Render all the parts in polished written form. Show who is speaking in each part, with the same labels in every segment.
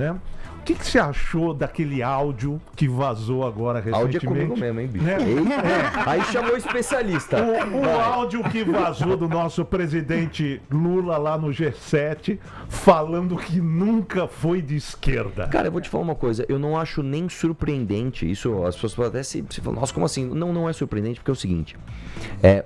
Speaker 1: né? O que você achou daquele áudio que vazou agora recentemente?
Speaker 2: Áudio é comigo mesmo, hein, bicho?
Speaker 1: Né?
Speaker 2: Aí chamou o especialista.
Speaker 1: O áudio que vazou do nosso presidente Lula lá no G7, falando que nunca foi de esquerda.
Speaker 2: Cara, eu vou te falar uma coisa, eu não acho nem surpreendente, isso as pessoas podem até se falar, nossa, como assim? Não é surpreendente, porque é o seguinte,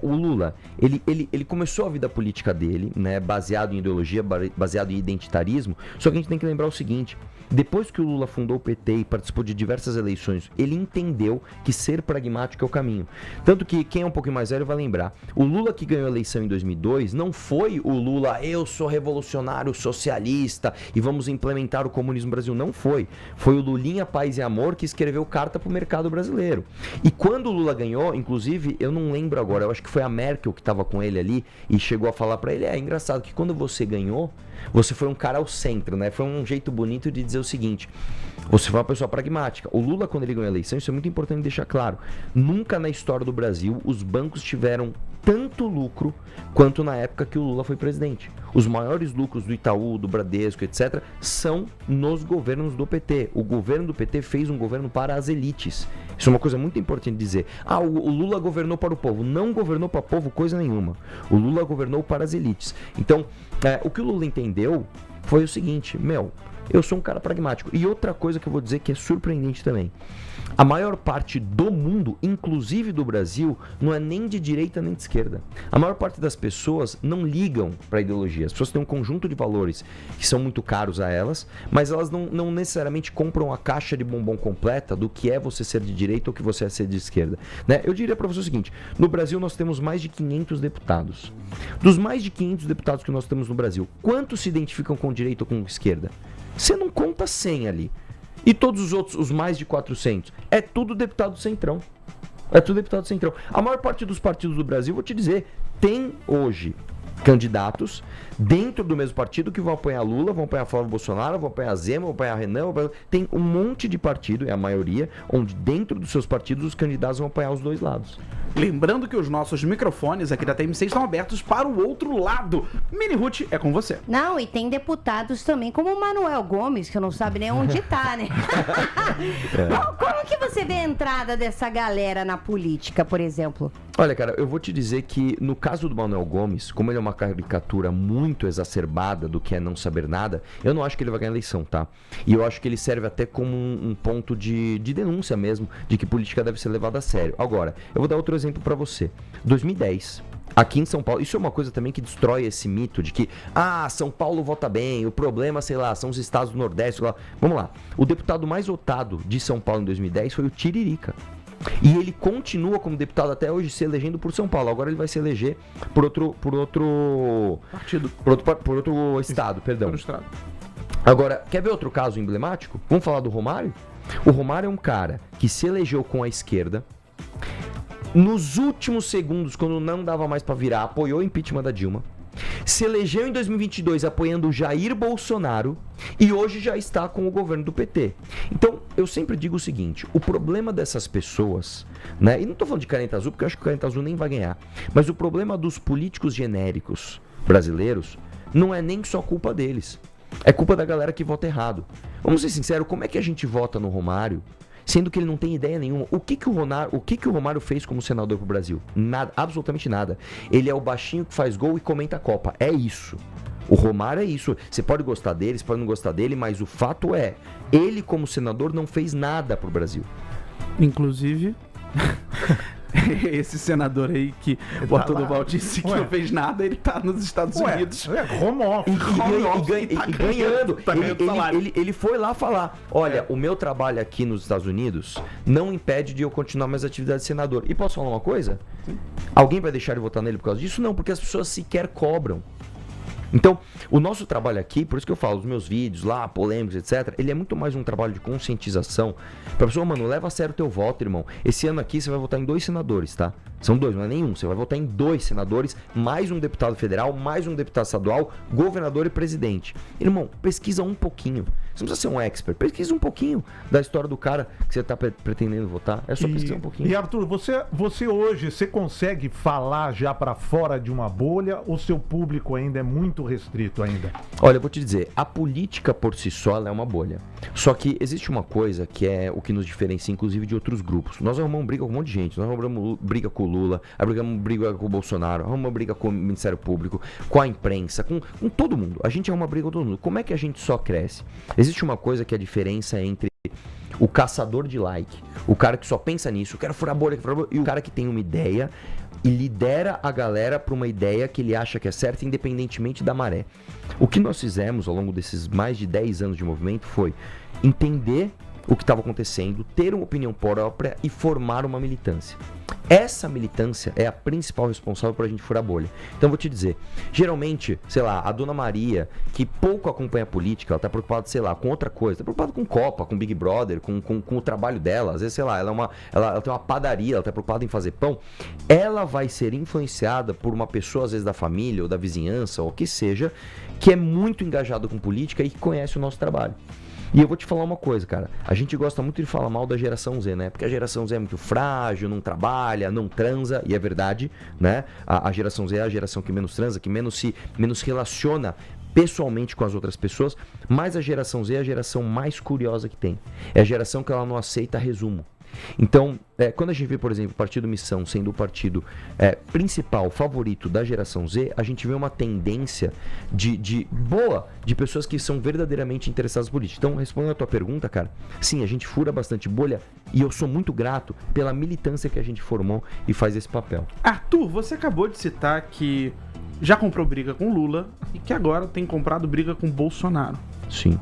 Speaker 2: o Lula, ele começou a vida política dele, né, baseado em ideologia, baseado em identitarismo, só que a gente tem que lembrar o seguinte, depois que o Lula fundou o PT e participou de diversas eleições, ele entendeu que ser pragmático é o caminho. Tanto que quem é um pouquinho mais velho vai lembrar, o Lula que ganhou a eleição em 2002 não foi o Lula, eu sou revolucionário socialista e vamos implementar o comunismo no Brasil. Não foi. Foi o Lulinha Paz e Amor que escreveu carta pro mercado brasileiro. E quando o Lula ganhou, inclusive, eu não lembro agora, eu acho que foi a Merkel que estava com ele ali e chegou a falar para ele, é engraçado que quando você ganhou, você foi um cara ao centro, né? Foi um jeito bonito de dizer o seguinte, você foi uma pessoa pragmática. O Lula, quando ele ganhou a eleição, isso é muito importante deixar claro, nunca na história do Brasil os bancos tiveram tanto lucro quanto na época que o Lula foi presidente. Os maiores lucros do Itaú, do Bradesco, etc., são nos governos do PT. O governo do PT fez um governo para as elites. Isso é uma coisa muito importante dizer. O Lula governou para o povo. Não governou para o povo coisa nenhuma. O Lula governou para as elites. Então, o que o Lula entendeu foi o seguinte, eu sou um cara pragmático. E outra coisa que eu vou dizer que é surpreendente também. A maior parte do mundo, inclusive do Brasil, não é nem de direita nem de esquerda. A maior parte das pessoas não ligam para a ideologia. As pessoas têm um conjunto de valores que são muito caros a elas, mas elas não necessariamente compram a caixa de bombom completa do que é você ser de direita ou que você é ser de esquerda. Né? Eu diria para você o seguinte, no Brasil nós temos mais de 500 deputados. Dos mais de 500 deputados que nós temos no Brasil, quantos se identificam com direita ou com esquerda? Você não conta 100 ali. E todos os outros, os mais de 400, é tudo deputado centrão. É tudo deputado centrão. A maior parte dos partidos do Brasil, vou te dizer, tem hoje candidatos dentro do mesmo partido que vão apoiar Lula, vão apoiar Flávio Bolsonaro, vão apoiar Zema, vão apoiar Renan, tem um monte de partido, é a maioria, onde dentro dos seus partidos os candidatos vão apoiar os dois lados.
Speaker 3: Lembrando que os nossos microfones aqui da TMC estão abertos para o outro lado. Mini Ruth, é com você.
Speaker 4: Não, e tem deputados também, como o Manuel Gomes, que eu não sabe nem onde tá, né? Como que você vê a entrada dessa galera na política, por exemplo?
Speaker 2: Olha, cara, eu vou te dizer que no caso do Manuel Gomes, como ele é uma caricatura muito exacerbada do que é não saber nada, eu não acho que ele vai ganhar a eleição, tá? E eu acho que ele serve até como um ponto de denúncia mesmo, de que política deve ser levada a sério. Agora, eu vou dar outro exemplo pra você. 2010, aqui em São Paulo, isso é uma coisa também que destrói esse mito de que, São Paulo vota bem, o problema, sei lá, são os estados do Nordeste, sei lá. Vamos lá, o deputado mais votado de São Paulo em 2010 foi o Tiririca. E ele continua como deputado até hoje se elegendo por São Paulo. Agora ele vai se eleger por outro
Speaker 3: partido,
Speaker 2: por outro estado, perdão. Agora, quer ver outro caso emblemático? Vamos falar do Romário? O Romário é um cara que se elegeu com a esquerda. Nos últimos segundos, quando não dava mais pra virar, apoiou o impeachment da Dilma. Se elegeu em 2022 apoiando o Jair Bolsonaro e hoje já está com o governo do PT. Então, eu sempre digo o seguinte, o problema dessas pessoas, né, e não tô falando de caneta azul, porque eu acho que o caneta azul nem vai ganhar, mas o problema dos políticos genéricos brasileiros não é nem só culpa deles, é culpa da galera que vota errado. Vamos ser sinceros, como é que a gente vota no Romário, sendo que ele não tem ideia nenhuma? O que o Romário fez como senador pro Brasil? Nada, absolutamente nada. Ele é o baixinho que faz gol e comenta a Copa. É isso. O Romário é isso. Você pode gostar dele, você pode não gostar dele, mas o fato é, ele como senador não fez nada pro Brasil.
Speaker 3: Inclusive, esse senador aí que botou no Valdice que não fez nada, ele tá nos Estados Unidos.
Speaker 1: Home office.
Speaker 2: E ganhando. Ele foi lá falar, olha, o meu trabalho aqui nos Estados Unidos não impede de eu continuar minhas atividades de senador. E posso falar uma coisa? Sim. Alguém vai deixar de votar nele por causa disso? Não, porque as pessoas sequer cobram. Então, o nosso trabalho aqui, por isso que eu falo, os meus vídeos lá, polêmicos, etc., ele é muito mais um trabalho de conscientização. Pra pessoa, mano, leva a sério o teu voto, irmão. Esse ano aqui você vai votar em 2 senadores, tá? São 2, não é nenhum. Você vai votar em 2 senadores, mais um deputado federal, mais um deputado estadual, governador e presidente. Irmão, pesquisa um pouquinho. Você não precisa ser um expert. Pesquisa um pouquinho da história do cara que você está pretendendo votar. É só pesquisar um pouquinho.
Speaker 1: E Arthur, você hoje, você consegue falar já para fora de uma bolha ou seu público ainda é muito restrito ainda?
Speaker 2: Olha, eu vou te dizer, a política por si só ela é uma bolha. Só que existe uma coisa que é o que nos diferencia, inclusive, de outros grupos. Nós arrumamos briga com um monte de gente. Nós arrumamos briga com o Lula, arrumamos briga com o Bolsonaro, arrumamos briga com o Ministério Público, com a imprensa, com todo mundo. A gente arruma briga com todo mundo. Como é que a gente só cresce? Existe uma coisa que é a diferença entre o caçador de like, o cara que só pensa nisso, quero furar bolha, e o cara que tem uma ideia e lidera a galera para uma ideia que ele acha que é certa, independentemente da maré. O que nós fizemos ao longo desses mais de 10 anos de movimento foi entender o que estava acontecendo, ter uma opinião própria e formar uma militância. Essa militância é a principal responsável por a gente furar a bolha. Então vou te dizer, geralmente, sei lá, a Dona Maria, que pouco acompanha a política, ela tá preocupada, sei lá, com outra coisa, tá preocupada com Copa, com Big Brother, com o trabalho dela, às vezes, sei lá, ela tem uma padaria, ela tá preocupada em fazer pão, ela vai ser influenciada por uma pessoa, às vezes da família ou da vizinhança, ou o que seja, que é muito engajado com política e que conhece o nosso trabalho. E eu vou te falar uma coisa, cara. A gente gosta muito de falar mal da geração Z, né? Porque a geração Z é muito frágil, não trabalha, não transa, e é verdade, né? A geração Z é a geração que menos transa, que menos se relaciona pessoalmente com as outras pessoas, mas a geração Z é a geração mais curiosa que tem. É a geração que ela não aceita resumo. Então, quando a gente vê, por exemplo, o Partido Missão sendo o partido principal, favorito da geração Z, a gente vê uma tendência de pessoas que são verdadeiramente interessadas por isso. Então, respondendo a tua pergunta, cara, sim, a gente fura bastante bolha e eu sou muito grato pela militância que a gente formou e faz esse papel.
Speaker 3: Arthur, você acabou de citar que já comprou briga com Lula e que agora tem comprado briga com Bolsonaro.
Speaker 2: Sim.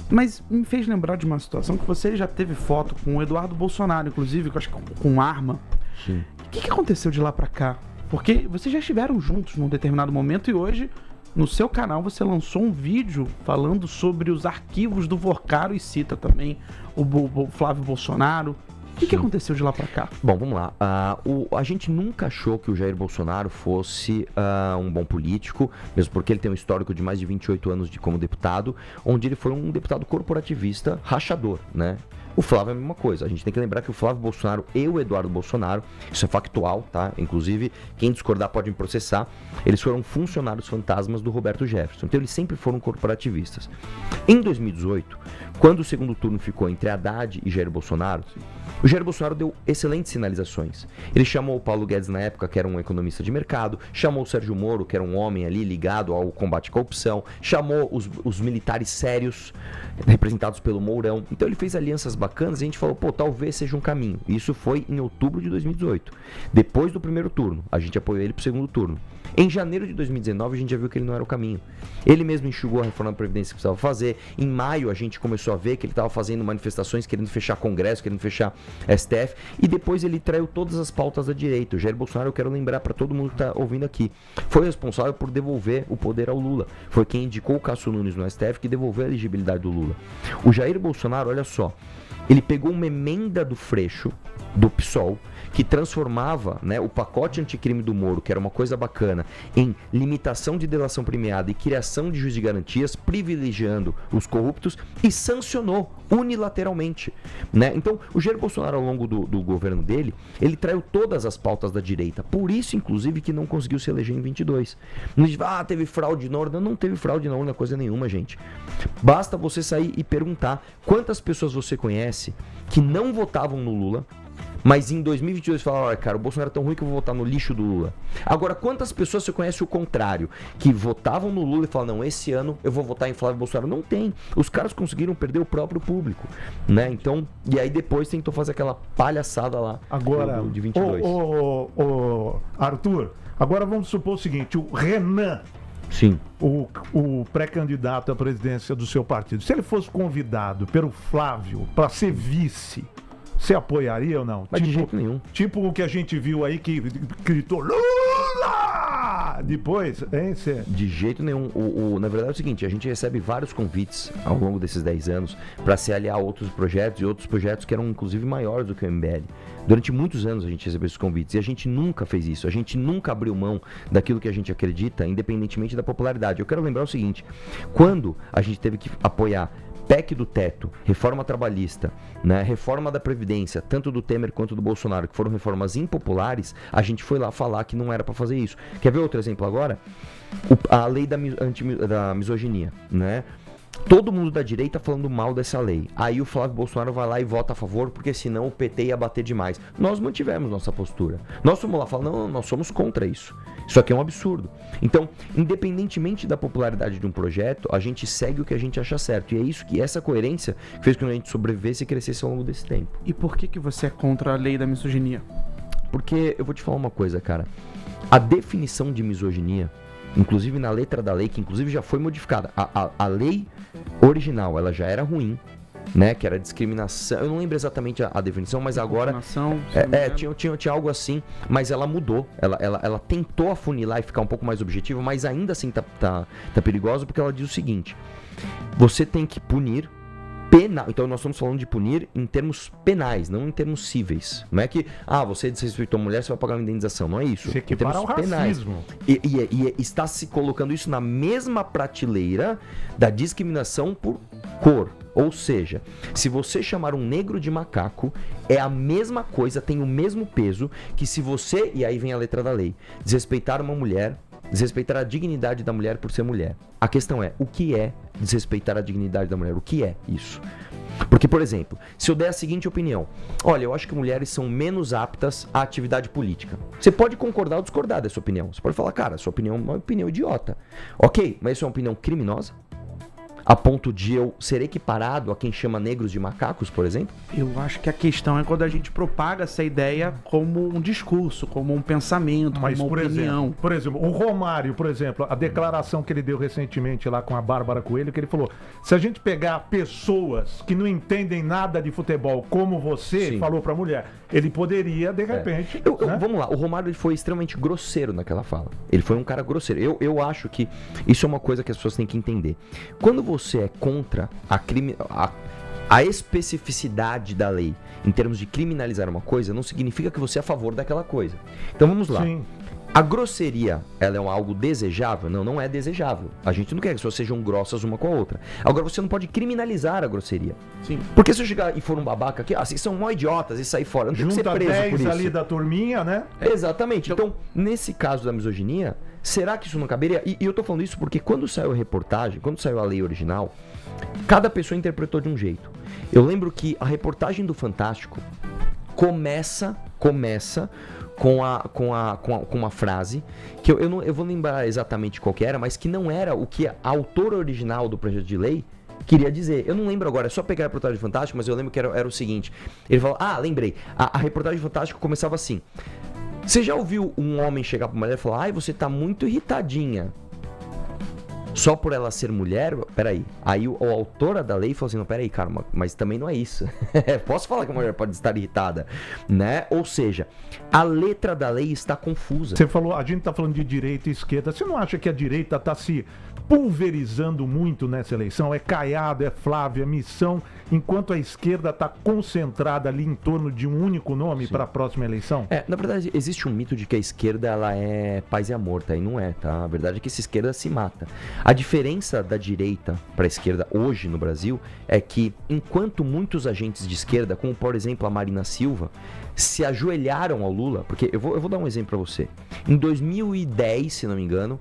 Speaker 3: Mas me fez lembrar de uma situação que você já teve foto com o Eduardo Bolsonaro, inclusive, que eu acho que com arma.
Speaker 2: Sim.
Speaker 3: O que aconteceu de lá pra cá? Porque vocês já estiveram juntos num determinado momento e hoje, no seu canal, você lançou um vídeo falando sobre os arquivos do Vorcaro e cita também o Flávio Bolsonaro. O que aconteceu de lá pra cá?
Speaker 2: Bom, vamos lá. A gente nunca achou que o Jair Bolsonaro fosse um bom político, mesmo porque ele tem um histórico de mais de 28 anos como deputado, onde ele foi um deputado corporativista rachador, né? O Flávio é a mesma coisa. A gente tem que lembrar que o Flávio Bolsonaro e o Eduardo Bolsonaro, isso é factual, tá? Inclusive, quem discordar pode me processar. Eles foram funcionários fantasmas do Roberto Jefferson. Então, eles sempre foram corporativistas. Em 2018, quando o segundo turno ficou entre Haddad e Jair Bolsonaro, o Jair Bolsonaro deu excelentes sinalizações. Ele chamou o Paulo Guedes na época, que era um economista de mercado, chamou o Sérgio Moro, que era um homem ali ligado ao combate à corrupção, chamou os militares sérios, representados pelo Mourão. Então ele fez alianças bacanas e a gente falou, pô, talvez seja um caminho. Isso foi em outubro de 2018. Depois do primeiro turno, a gente apoiou ele pro segundo turno. Em janeiro de 2019, a gente já viu que ele não era o caminho. Ele mesmo enxugou a reforma da Previdência que precisava fazer. Em maio, a gente começou a ver que ele estava fazendo manifestações, querendo fechar Congresso, querendo fechar STF. E depois ele traiu todas as pautas da direita. O Jair Bolsonaro, eu quero lembrar para todo mundo que está ouvindo aqui, foi responsável por devolver o poder ao Lula. Foi quem indicou o Cássio Nunes no STF que devolveu a elegibilidade do Lula. O Jair Bolsonaro, olha só, ele pegou uma emenda do Freixo, do PSOL, que transformava, né, o pacote anticrime do Moro, que era uma coisa bacana, em limitação de delação premiada e criação de juiz de garantias, privilegiando os corruptos, e sancionou unilateralmente, né? Então, o Jair Bolsonaro, ao longo do governo dele, ele traiu todas as pautas da direita, por isso, inclusive, que não conseguiu se eleger em 22. Não diz, teve fraude na urna. Não teve fraude na urna, coisa nenhuma, gente. Basta você sair e perguntar quantas pessoas você conhece que não votavam no Lula, mas em 2022 falaram, olha, cara, o Bolsonaro é tão ruim que eu vou votar no lixo do Lula. Agora, quantas pessoas você conhece o contrário? Que votavam no Lula e falam, não, esse ano eu vou votar em Flávio Bolsonaro. Não tem. Os caras conseguiram perder o próprio público, né? Então, e aí depois tentou fazer aquela palhaçada lá
Speaker 1: agora,
Speaker 2: de 22.
Speaker 1: Arthur, agora vamos supor o seguinte, o Renan,
Speaker 2: sim,
Speaker 1: o pré-candidato à presidência do seu partido, se ele fosse convidado pelo Flávio para ser vice, você apoiaria ou não?
Speaker 2: Mas de jeito nenhum.
Speaker 1: Tipo o que a gente viu aí que gritou Lula! Depois, hein, você...
Speaker 2: De jeito nenhum. Na verdade é o seguinte, a gente recebe vários convites ao longo desses 10 anos para se aliar a outros projetos e outros projetos que eram inclusive maiores do que o MBL. Durante muitos anos a gente recebeu esses convites e a gente nunca fez isso. A gente nunca abriu mão daquilo que a gente acredita, independentemente da popularidade. Eu quero lembrar o seguinte, quando a gente teve que apoiar PEC do teto, reforma trabalhista, né, reforma da Previdência, tanto do Temer quanto do Bolsonaro, que foram reformas impopulares, a gente foi lá falar que não era para fazer isso. Quer ver outro exemplo agora? A lei da misoginia, né? Todo mundo da direita falando mal dessa lei. Aí o Flávio Bolsonaro vai lá e vota a favor, porque senão o PT ia bater demais. Nós mantivemos nossa postura. Nós fomos lá e falamos, não, nós somos contra isso. Isso aqui é um absurdo. Então, independentemente da popularidade de um projeto, a gente segue o que a gente acha certo. E é isso que essa coerência fez com que a gente sobrevivesse e crescesse ao longo desse tempo.
Speaker 3: E por que você é contra a lei da misoginia?
Speaker 2: Porque eu vou te falar uma coisa, cara. A definição de misoginia, inclusive na letra da lei, que inclusive já foi modificada. A lei original, ela já era ruim, né? Que era discriminação. Eu não lembro exatamente a definição, mas agora... Tinha algo assim, mas ela mudou. Ela tentou afunilar e ficar um pouco mais objetiva, mas ainda assim tá perigosa, porque ela diz o seguinte: você tem que punir penal. Então nós estamos falando de punir em termos penais, não em termos cíveis. Não é que, você desrespeitou a mulher, você vai pagar uma indenização. Não é isso.
Speaker 1: Você equipara ao racismo.
Speaker 2: E está se colocando isso na mesma prateleira da discriminação por cor. Ou seja, se você chamar um negro de macaco, é a mesma coisa, tem o mesmo peso que se você, e aí vem a letra da lei, desrespeitar uma mulher, desrespeitar a dignidade da mulher por ser mulher. A questão é, o que é desrespeitar a dignidade da mulher? O que é isso? Porque, por exemplo, se eu der a seguinte opinião: olha, eu acho que mulheres são menos aptas à atividade política. Você pode concordar ou discordar dessa opinião. Você pode falar, cara, sua opinião é uma opinião idiota. Ok, mas isso é uma opinião criminosa? A ponto de eu ser equiparado a quem chama negros de macacos, por exemplo?
Speaker 3: Eu acho que a questão é quando a gente propaga essa ideia como um discurso, como um pensamento, como uma opinião.
Speaker 1: Por exemplo, o Romário, por exemplo, a declaração que ele deu recentemente lá com a Bárbara Coelho, que ele falou, se a gente pegar pessoas que não entendem nada de futebol como você,
Speaker 2: Sim.
Speaker 1: falou pra mulher, ele poderia, de repente... né?
Speaker 2: Vamos lá, o Romário ele foi extremamente grosseiro naquela fala. Ele foi um cara grosseiro. Eu acho que isso é uma coisa que as pessoas têm que entender. Quando você é contra a especificidade da lei em termos de criminalizar uma coisa, não significa que você é a favor daquela coisa. Então vamos lá.
Speaker 1: Sim.
Speaker 2: A grosseria, ela é algo desejável? Não, não é desejável. A gente não quer que as pessoas sejam grossas uma com a outra. Agora, você não pode criminalizar a grosseria.
Speaker 3: Sim.
Speaker 2: Porque se eu chegar e for um babaca aqui, vocês são mó idiotas e sair fora, não tem que ser
Speaker 1: Junta
Speaker 2: preso
Speaker 1: 10
Speaker 2: por isso.
Speaker 1: ali da turminha, né?
Speaker 2: Exatamente. Então, nesse caso da misoginia, será que isso não caberia? E eu tô falando isso porque quando saiu a reportagem, quando saiu a lei original, cada pessoa interpretou de um jeito. Eu lembro que a reportagem do Fantástico começa com uma frase que eu vou lembrar exatamente qual que era, mas que não era o que a autora original do projeto de lei queria dizer. Eu não lembro agora, é só pegar a reportagem do Fantástico, mas eu lembro que era o seguinte. Ele falou, lembrei, a reportagem do Fantástico começava assim: você já ouviu um homem chegar pra uma mulher e falar, você tá muito irritadinha só por ela ser mulher? Peraí. Aí a autora da lei falou assim, não, peraí, cara, mas também não é isso. Posso falar que a mulher pode estar irritada, né? Ou seja, a letra da lei está confusa.
Speaker 1: Você falou, a gente tá falando de direita e esquerda. Você não acha que a direita tá se pulverizando muito nessa eleição? É Caiado, é Flávio, é Missão, enquanto a esquerda tá concentrada ali em torno de um único nome para a próxima eleição?
Speaker 2: Na verdade, existe um mito de que a esquerda ela é paz e amor, tá? E não é, tá? A verdade é que essa esquerda se mata. A diferença da direita para a esquerda hoje no Brasil é que, enquanto muitos agentes de esquerda, como por exemplo a Marina Silva, se ajoelharam ao Lula, porque eu vou dar um exemplo para você. Em 2010, se não me engano,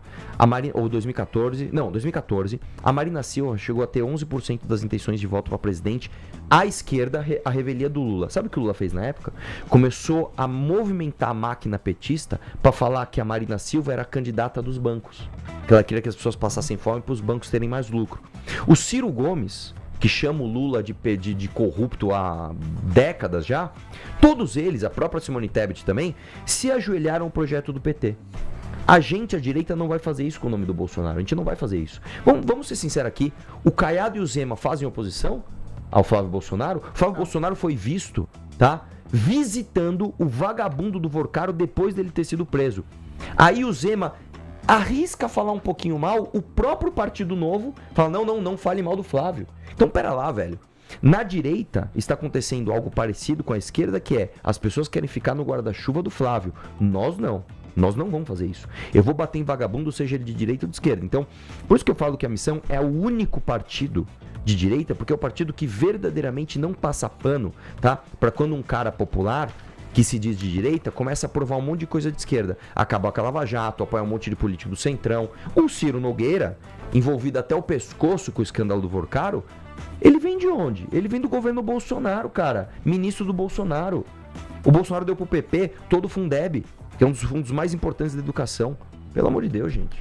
Speaker 2: ou 2014, a Marina Silva chegou a ter 11% das intenções de voto para presidente. À esquerda, a revelia do Lula. Sabe o que o Lula fez na época? Começou a movimentar a máquina petista para falar que a Marina Silva era a candidata dos bancos. Que ela queria que as pessoas passassem fome para os bancos terem mais lucro. O Ciro Gomes, que chama o Lula de corrupto há décadas já, todos eles, a própria Simone Tebet também, se ajoelharam ao projeto do PT. A direita, não vai fazer isso com o nome do Bolsonaro. A gente não vai fazer isso. Vamos ser sinceros aqui. O Caiado e o Zema fazem oposição ao Flávio Bolsonaro? O Flávio Bolsonaro foi visto, tá? Visitando o vagabundo do Vorcaro depois dele ter sido preso. Aí o Zema arrisca falar um pouquinho mal, o próprio Partido Novo fala, não fale mal do Flávio. Então, pera lá, velho. Na direita, está acontecendo algo parecido com a esquerda, que é, as pessoas querem ficar no guarda-chuva do Flávio. Nós não. Nós não vamos fazer isso. Eu vou bater em vagabundo, seja ele de direita ou de esquerda. Então, por isso que eu falo que a Missão é o único partido de direita, porque é o partido que verdadeiramente não passa pano, tá? Para quando um cara popular que se diz de direita começa a aprovar um monte de coisa de esquerda. Acabar com a Lava Jato, apoiar um monte de político do Centrão. O Ciro Nogueira, envolvido até o pescoço com o escândalo do Vorcaro, ele vem de onde? Ele vem do governo Bolsonaro, cara. Ministro do Bolsonaro. O Bolsonaro deu pro PP todo o Fundeb, que é um dos fundos mais importantes da educação. Pelo amor de Deus, gente.